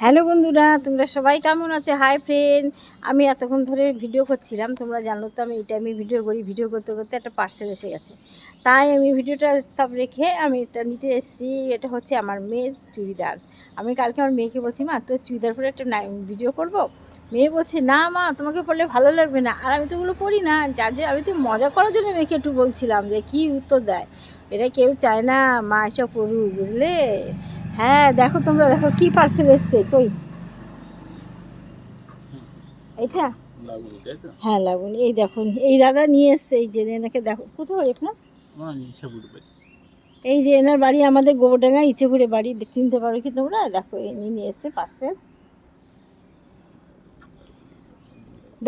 Hello বন্ধুরা, তোমরা সবাই কেমন আছে? হাই ফ্রেন্ড, আমি এতক্ষণ ধরে ভিডিও করছিলাম। তোমরা জানো তো আমি এই টাইমে ভিডিও করি। ভিডিও করতে করতে একটা পার্সেল এসে গেছে, তাই আমি ভিডিওটা সব রেখে আমি এটা নিতে এসেছি। এটা হচ্ছে আমার মেয়ের চুড়িদার। আমি কালকে আমার মেয়েকে বলছি, মা তোর চুড়িদার পরে একটা ভিডিও করব। মেয়ে বলছে, না মা তোমাকে পরলে ভালো লাগবে না। আর আমি তো ওগুলো পরি না, আমি তো মজা করার জন্য মেয়েকে একটু বলছিলাম যে কী উত্তর দেয়। এটা কেউ চায় না মা এসব পড়ুক, বুঝলে? হ্যাঁ দেখো, তোমরা দেখো কি পার্সেল এসছে। কই এইটা? হ্যাঁ লাবণী, এই দেখুন এই দাদা নিয়ে এসছে। এই যে এনাকে দেখো, কোথাও আপনার এই যে এনার বাড়ি আমাদের গোবরডাঙ্গা ইছেপুরে বাড়ি, চিনতে পারো কি তোমরা? দেখো ইনি নিয়ে এসছে পার্সেল।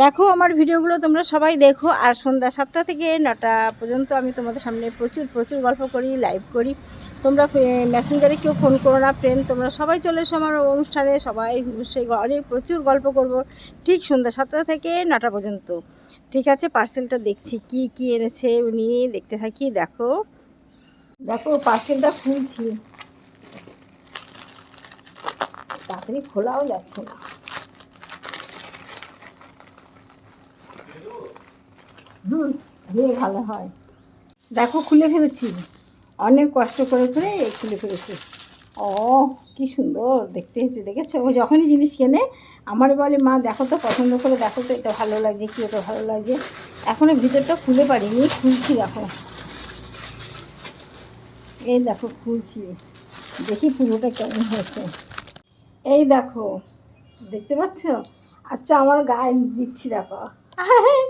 দেখো আমার ভিডিওগুলো তোমরা সবাই দেখো, আর সন্ধ্যা 7টা থেকে 9টা পর্যন্ত আমি তোমাদের সামনে প্রচুর প্রচুর গল্প করি, লাইভ করি। তোমরা মেসেঞ্জারে কেউ ফোন করো না ফ্রেন্ড, তোমরা সবাই চলে এসো আমার অনুষ্ঠানে। সবাই সেই ঘরে প্রচুর গল্প করব, ঠিক সন্ধ্যা 7টা থেকে 9টা পর্যন্ত। ঠিক আছে, পার্সেলটা দেখছি কি কি এনেছে উনি, দেখতে থাকি। দেখো দেখো পার্সেলটা খুলছি, তাড়াতাড়ি খোলাও যাচ্ছে না। দিয়ে ভালো হয়। দেখো খুলে ফেলেছি, অনেক কষ্ট করে করে খুলে ফেলেছি। ও কি সুন্দর দেখতে হয়েছে, দেখেছো? ও যখনই জিনিস কেনে আমার বলে, মা দেখো তো, পছন্দ করে দেখো তো, এটা ভালো লাগছে কি, ওটা ভালো লাগছে। এখনও ভিতরটা খুলে পারিনি, খুলছি। দেখো এই দেখো খুলছি, দেখি পুরোটা কেমন হয়েছে। এই দেখো, দেখতে পাচ্ছ? আচ্ছা আমার গায়ে দিচ্ছি, দেখো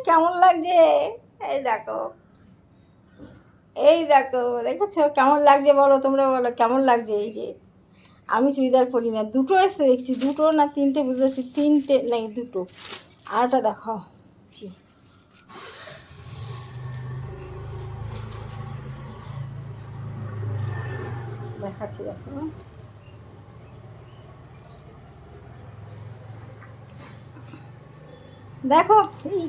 কেমন লাগছে। এই দেখো, এই দেখো, দেখেছো কেমন লাগছে? বলো তোমরা, বলো কেমন লাগছে। এই যে আমি চুড়িদার পরি না, দুটো এসে দেখছি, দুটো না তিনটে বুঝতে পারছি, তিনটে নেই দুটো। আরটা দেখাও, দেখাচ্ছি দেখো। দেখো এই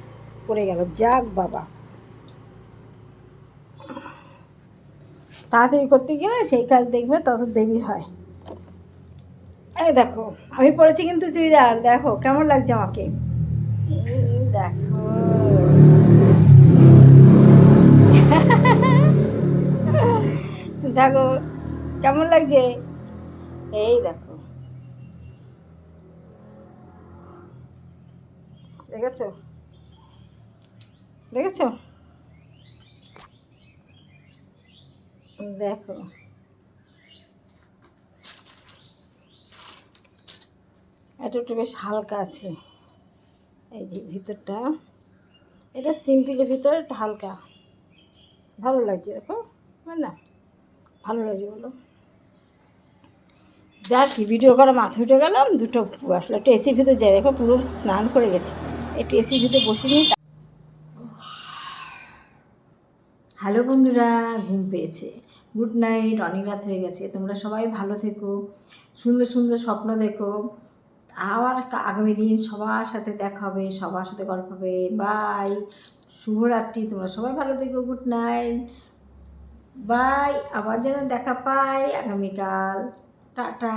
পড়ে গেল, যাক বাবা। তাড়াতাড়ি করতে গেলে সেই কাজ দেখবে তত দেরি হয়। এই দেখো আমি পরেছি কিন্তু চুড়িদার, দেখো কেমন লাগছে আমাকে। দেখো দেখো কেমন লাগছে। এই দেখো, দেখেছো? দেখেছো? দেখো এটা একটু বেশ হালকা আছে। এই যে ভিতরটা, এটা সিম্পলের ভিতর একটু হালকা, ভালো লাগছে। দেখো না, ভালো লাগছে বলো। যা কি ভিডিও করা মাথা উঠে গেলাম, দুটো আসলে একটু এসির ভিতর যাই। দেখো পুরো স্নান করে গেছি, একটু এসির ভিতরে বসে নিই। হ্যালো বন্ধুরা, ঘুম পেয়েছে, গুড নাইট, অনেক রাত হয়ে গেছে। তোমরা সবাই ভালো থেকো, সুন্দর সুন্দর স্বপ্ন দেখো। আবার আগামী দিন সবার সাথে দেখা হবে, সবার সাথে গল্প হবে। বাই, শুভরাত্রি। তোমরা সবাই ভালো থেকো, গুড নাইট, বাই। আবার যেন দেখা পাই আগামীকাল। টাটা।